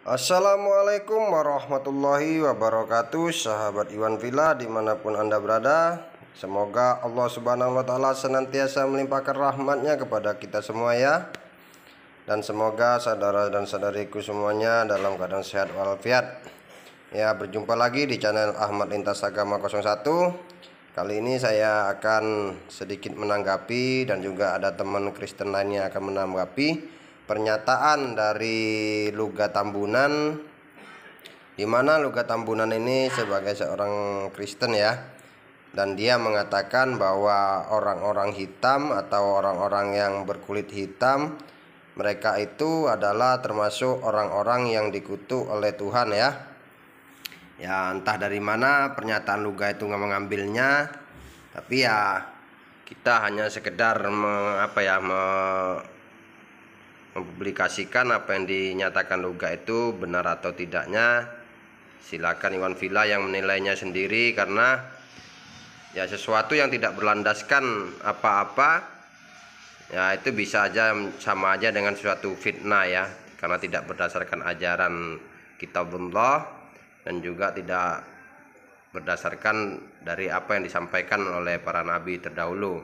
Assalamualaikum warahmatullahi wabarakatuh, sahabat Iwan Villa dimanapun Anda berada. Semoga Allah Subhanahu wa Ta'ala senantiasa melimpahkan rahmatnya kepada kita semua ya. Dan semoga saudara dan saudariku semuanya dalam keadaan sehat walafiat. Ya, berjumpa lagi di channel Ahmad Lintas Agama 01. Kali ini saya akan sedikit menanggapi dan juga ada teman Kristen lainnya akan menanggapi pernyataan dari Luga Tambunan, di mana Luga Tambunan ini sebagai seorang Kristen ya, dan dia mengatakan bahwa orang-orang hitam atau orang-orang yang berkulit hitam, mereka itu adalah termasuk orang-orang yang dikutuk oleh Tuhan ya. Ya, entah dari mana pernyataan Luga itu mengambilnya, tapi ya kita hanya sekedar mempublikasikan apa yang dinyatakan Luga itu benar atau tidaknya. Silakan Iwan Villa yang menilainya sendiri, karena ya sesuatu yang tidak berlandaskan apa-apa ya itu bisa aja sama aja dengan suatu fitnah ya, karena tidak berdasarkan ajaran kitabullah dan juga tidak berdasarkan dari apa yang disampaikan oleh para nabi terdahulu.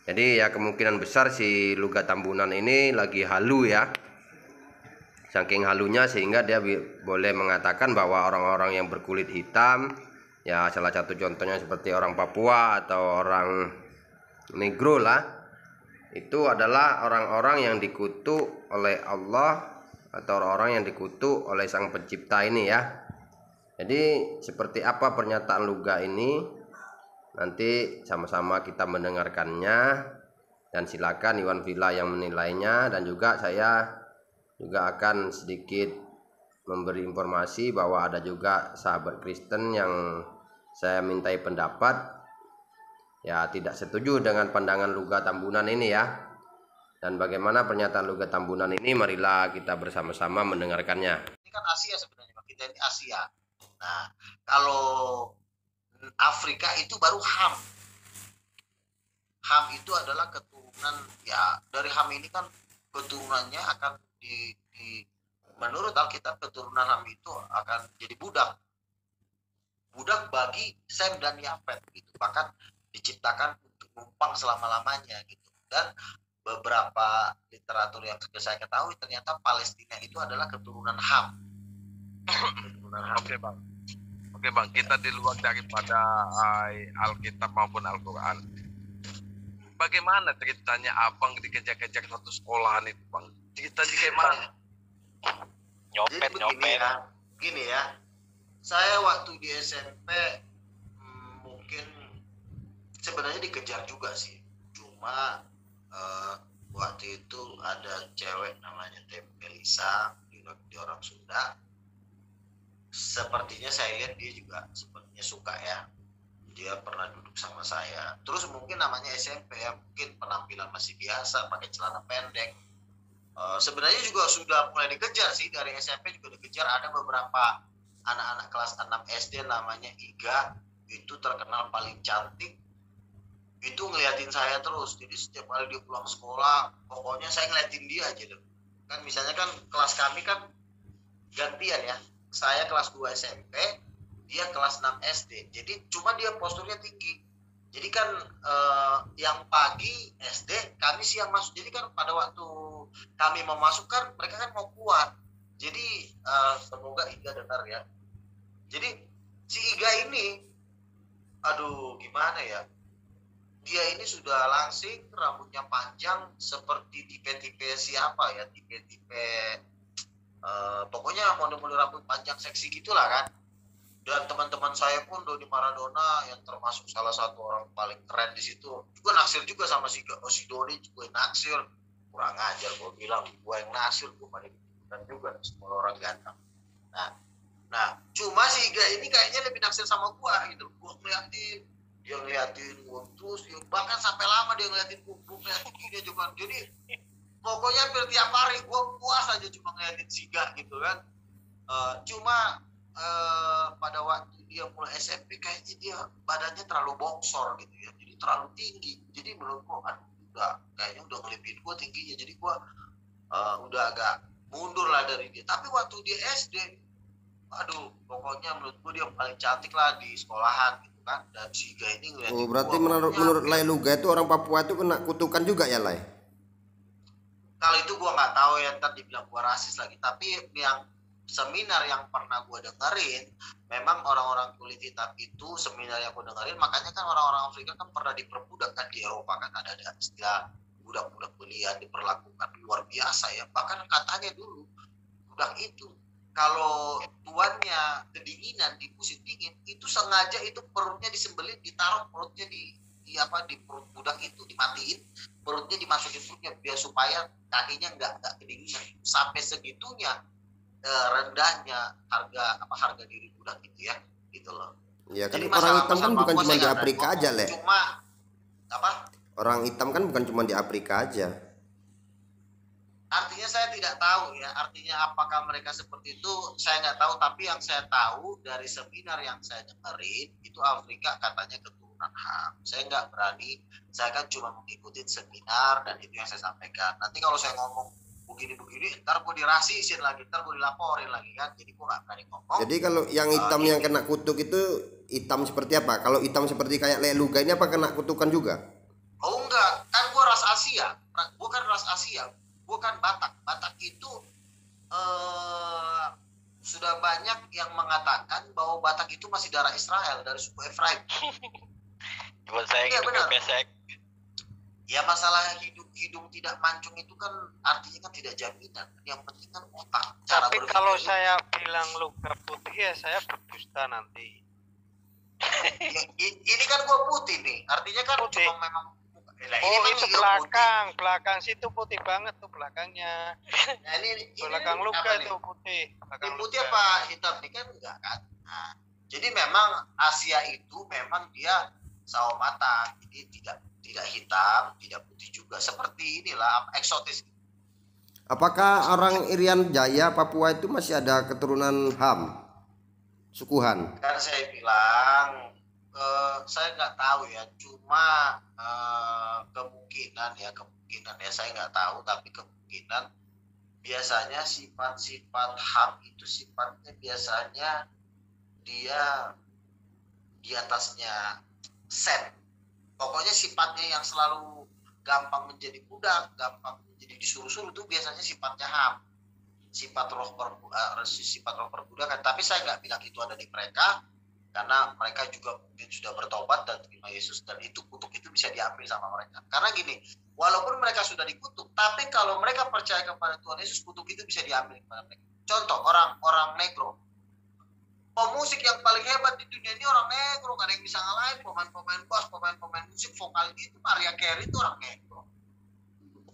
Jadi ya kemungkinan besar si Luga Tambunan ini lagi halu ya. Saking halunya sehingga dia boleh mengatakan bahwa orang-orang yang berkulit hitam, ya salah satu contohnya seperti orang Papua atau orang Negro lah, itu adalah orang-orang yang dikutuk oleh Allah atau orang-orang yang dikutuk oleh Sang Pencipta ini ya. Jadi seperti apa pernyataan Luga ini? Nanti sama-sama kita mendengarkannya, dan silakan Iwan Villa yang menilainya, dan juga saya juga akan sedikit memberi informasi bahwa ada juga sahabat Kristen yang saya mintai pendapat ya, tidak setuju dengan pandangan Luga Tambunan ini ya. Dan bagaimana pernyataan Luga Tambunan ini, marilah kita bersama-sama mendengarkannya. Ini kan Asia sebenarnya, kita ini Asia. Nah, kalau Afrika itu baru Ham. Ham itu adalah keturunan ya, dari Ham ini kan keturunannya akan menurut Alkitab keturunan Ham itu akan jadi budak bagi Sem dan Yafet gitu, bahkan diciptakan untuk numpang selama-lamanya gitu. Dan beberapa literatur yang saya ketahui ternyata Palestina itu adalah keturunan Ham. Oke bang. Oke bang, kita di luar daripada Alkitab maupun Al-Quran. Bagaimana ceritanya abang dikejar-kejar satu sekolahan itu bang? Ceritanya gimana? Nyopet. Gini ya, saya waktu di SMP mungkin sebenarnya dikejar juga sih. Cuma waktu itu ada cewek namanya Tem Melisa, di orang Sunda. Sepertinya saya lihat dia juga sepertinya suka ya, dia pernah duduk sama saya. Terus mungkin namanya SMP ya, mungkin penampilan masih biasa pakai celana pendek. Sebenarnya juga sudah mulai dikejar sih, dari SMP juga dikejar. Ada beberapa anak-anak kelas 6 SD namanya Iga, itu terkenal paling cantik, itu ngeliatin saya terus. Jadi setiap kali dia pulang sekolah, pokoknya saya ngeliatin dia aja deh. Kan misalnya kan kelas kami kan gantian ya, saya kelas 2 SMP, dia kelas 6 SD. Jadi cuma dia posturnya tinggi. Jadi kan yang pagi SD, kami siang masuk. Jadi kan pada waktu kami mau masuk kan mereka kan mau keluar. Jadi semoga Iga dengar ya. Jadi si Iga ini, aduh gimana ya, dia ini sudah langsing, rambutnya panjang seperti tipe-tipe siapa ya, tipe-tipe pokoknya model-model rambut panjang seksi gitulah kan. Dan teman-teman saya pun Doni Maradona yang termasuk salah satu orang paling keren di situ juga naksir juga sama si Doni juga naksir. Kurang ajar gue bilang, gue yang naksir, gue pada dan juga semua orang ganteng. Nah cuma si Iga ini kayaknya lebih naksir sama gue gitu. Gue ngeliatin, dia ngeliatin gue terus, bahkan sampai lama dia ngeliatin gue ngeliatin dia juga. Jadi pokoknya hampir tiap hari gue puas aja cuma ngeliatin Siga gitu kan. Cuma pada waktu dia mulai SMP kayaknya dia badannya terlalu bongsor gitu ya, jadi terlalu tinggi. Jadi menurut gue udah kayaknya udah ngelebihin gue tingginya. Jadi gue udah agak mundur lah dari dia. Tapi waktu dia SD, aduh, pokoknya menurut gue dia paling cantik lah di sekolahan gitu kan. Dan Siga ini ngeliatin Oh, berarti gua, menurut pokoknya Lai Luga itu orang Papua itu kena kutukan juga ya, Lai? kalau itu gua nggak tahu ya, ntar dibilang gua rasis lagi. Tapi yang seminar yang pernah gua dengerin, memang orang-orang kulit hitam itu seminar yang gua dengerin, makanya kan orang-orang Afrika kan pernah diperbudak kan di Eropa, kan ada istilah budak-budak belia diperlakukan luar biasa ya. Bahkan katanya dulu budak itu kalau tuannya kedinginan di musim dingin itu sengaja itu perutnya disembelih, ditaruh perutnya di apa, di perut budak itu dimatiin, perutnya dimasukin perutnya biar supaya kakinya nggak kedinginan. Sampai segitunya rendahnya harga diri budak itu ya, gitu loh. Ya kan Jadi orang hitam kan bukan Papua cuma saya di nggak Afrika berani aja, ngomong. Le. Cuma apa, Orang hitam kan bukan cuma di Afrika aja. artinya saya tidak tahu ya, artinya apakah mereka seperti itu saya nggak tahu. Tapi yang saya tahu dari seminar yang saya dengerin itu Afrika katanya keturunan HAM. Saya nggak berani, saya kan cuma mengikuti seminar dan itu yang saya sampaikan. Nanti kalau saya ngomong begini-begini, ntar gue dirasisin lagi, ntar gue dilaporin lagi kan. Jadi gue nggak berani ngomong. Jadi kalau yang hitam yang kena kutuk itu hitam seperti apa? Kalau hitam seperti kayak Lai Luga ini apa kena kutukan juga? Oh enggak, kan gue ras Asia, bukan ras Asia, bukan Batak. Batak itu sudah banyak yang mengatakan bahwa Batak itu masih darah Israel dari suku Efraim. Buat saya Iya, gitu benar. pesek. Ya masalah hidung tidak mancung itu kan artinya kan tidak jaminan. Yang penting kan otak. Cara Tapi berpikir. kalau saya bilang luka putih ya saya berdusta nanti. Ya, ini kan gue putih nih, artinya kan Putih. cuma memang. Nah, Oh kan itu hijau belakang situ putih banget tuh belakangnya. putih. Nah, ini Belakang luka apa nih? itu putih. Ini Belakang putih luka. apa hitam nih kan enggak kan? Nah, jadi memang Asia itu memang dia sawo matang, jadi tidak hitam, tidak putih juga. Seperti inilah eksotis. Apakah orang Irian Jaya Papua itu masih ada keturunan HAM? Suku Han? Kan saya bilang saya nggak tahu ya, cuma kemungkinan ya saya nggak tahu, tapi kemungkinan biasanya sifat-sifat HAM itu sifatnya biasanya dia di atasnya sen. Pokoknya sifatnya yang selalu gampang menjadi budak, gampang menjadi disuruh-suruh itu biasanya sifatnya HAM. Sifat roh perbudakan. Tapi saya nggak bilang itu ada di mereka, karena mereka juga mungkin sudah bertobat dan terima Yesus, dan itu kutuk itu bisa diambil sama mereka. Karena gini, walaupun mereka sudah dikutuk, tapi kalau mereka percaya kepada Tuhan Yesus, kutuk itu bisa diambil kepada mereka. Contoh orang negro. Pemusik yang paling hebat di dunia ini orang negro, gak ada yang bisa ngalahin. Pemain-pemain bass, pemain-pemain musik, vokalis itu Mariah Carey itu orang negro.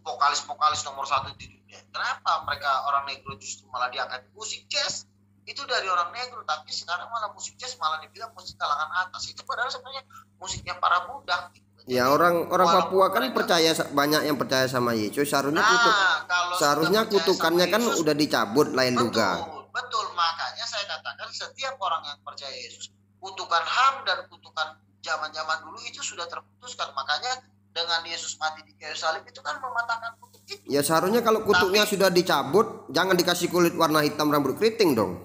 Vokalis nomor 1 di dunia. Kenapa mereka orang negro justru malah diangkat musik jazz? Itu dari orang negro, tapi sekarang malah musik jazz malah dibilang musik kalangan atas. Itu padahal sebenarnya musiknya para budak. Ya orang Papua kan percaya, banyak yang percaya sama Yesus. Seharusnya kutukannya kan udah dicabut Lai Luga. Betul, makanya saya katakan setiap orang yang percaya Yesus, kutukan HAM dan kutukan zaman-zaman dulu itu sudah terputuskan. Makanya dengan Yesus mati di kayu salib itu kan mematahkan kutuk itu. Ya seharusnya kalau kutuknya sudah dicabut, jangan dikasih kulit warna hitam rambut keriting dong.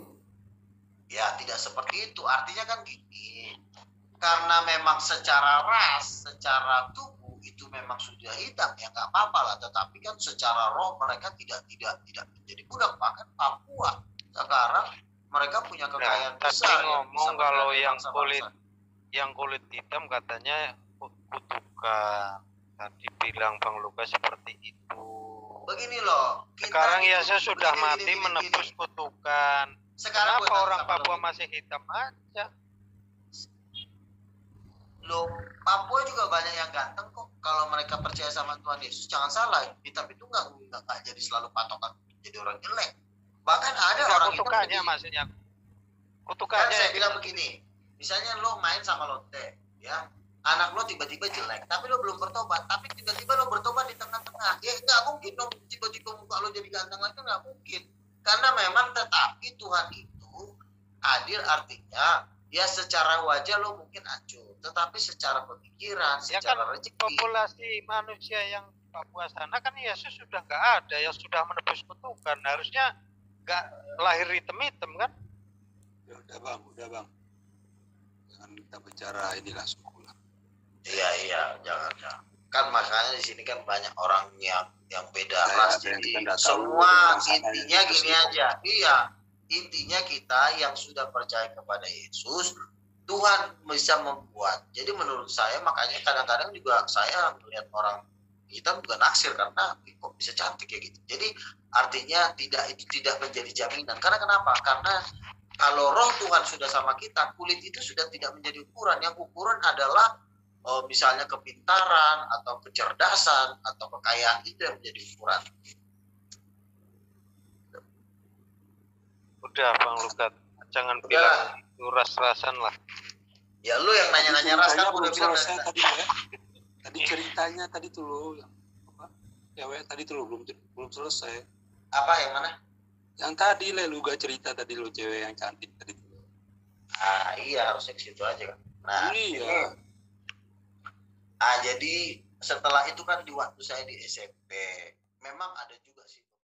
Ya tidak seperti itu. Artinya kan gini, karena memang secara ras, secara tubuh itu memang sudah hitam ya nggak apa-apa lah. Tetapi kan secara roh mereka tidak menjadi budak. Bahkan Papua sekarang mereka punya kekayaan besar. Ngomong kalau yang kulit hitam katanya kutukan. Tadi bilang Bang Luka seperti itu. Begini loh. Sekarang Yesus sudah mati menebus kutukan. Sekarang kenapa orang Papua masih hitam aja? Loh, Papua juga banyak yang ganteng kok. Kalau mereka percaya sama Tuhan Yesus, jangan salah. Hitam itu nggak jadi selalu patokan jadi orang jelek. Bahkan ada orang kutukannya maksudnya. Kutukannya. Kan saya bilang begini, misalnya lo main sama Lotte, ya, anak lo tiba-tiba jelek, tapi lo belum bertobat, tapi tiba-tiba lo bertobat di tengah-tengah, ya nggak mungkin dong tiba-tiba muka lo jadi ganteng lagi, nggak mungkin. Karena memang tetapi Tuhan itu adil, artinya ya secara wajah lo mungkin acuh, tetapi secara pemikiran, secara kan rezeki. Populasi manusia yang Papua sana kan Yesus sudah nggak ada, yang sudah menebus kutukan, harusnya nggak lahir hitam-hitam kan? Ya udah bang, jangan kita bicara inilah suku lah. Iya, jangan. Kan makanya di sini kan banyak orang yang beda Ya, ras, ada yang jadi kita nggak tahu, semua orang sana intinya yang gini Yesus. aja. Iya, intinya kita yang sudah percaya kepada Yesus, Tuhan bisa membuat. Jadi menurut saya makanya kadang-kadang juga saya melihat orang kita juga naksir karena kok bisa cantik ya gitu. Jadi artinya itu tidak menjadi jaminan. Karena kenapa? Karena kalau roh Tuhan sudah sama kita, kulit itu sudah tidak menjadi ukuran. Yang ukuran adalah misalnya kepintaran atau kecerdasan atau kekayaan, itu yang menjadi ukuran. Udah Bang Lukat, jangan Udah. bilang itu ras-rasan lah. Ya lu yang nanya-nanya ras kan udah Belum bilang selesai tadi ya. Tadi ceritanya tadi tuh lo yang apa? Cewek tadi tuh lo belum selesai. apa yang mana? Yang tadi lu gak cerita tadi lo cewek yang cantik tadi tuh. Iya harusnya ke situ aja kan. Nah, Iya. jadi setelah itu kan di waktu saya di SMP memang ada juga sih